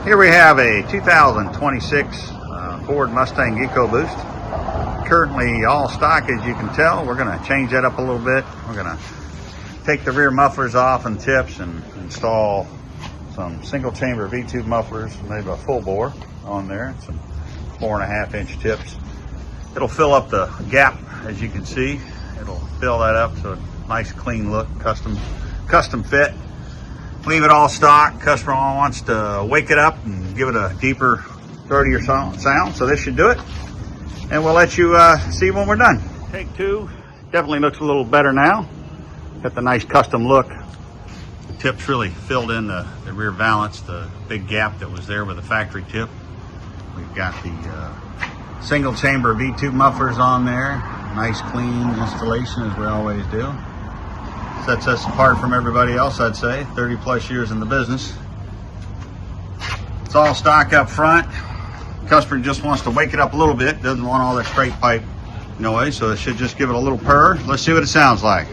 Here we have a 2026 Ford Mustang Ecoboost. Currently all stock, as you can tell. We're going to change that up a little bit. We're going to take the rear mufflers off and tips and install some single chamber V2 mufflers, maybe a full bore on there, some 4.5-inch tips. It'll fill up the gap, as you can see. It'll fill that up to a nice clean look, custom fit. Leave it all stock. Customer wants to wake it up and give it a deeper, throatier sound, so this should do it. And we'll let you see when we're done. Take two. Definitely looks a little better now. Got the nice custom look. The tips really filled in the rear valance, the big gap that was there with the factory tip. We've got the single chamber V2 mufflers on there. Nice clean installation, as we always do. Sets us apart from everybody else, I'd say. 30 plus years in the business. It's all stock up front. Customer just wants to wake it up a little bit. Doesn't want all that straight pipe noise, so it should just give it a little purr. Let's see what it sounds like.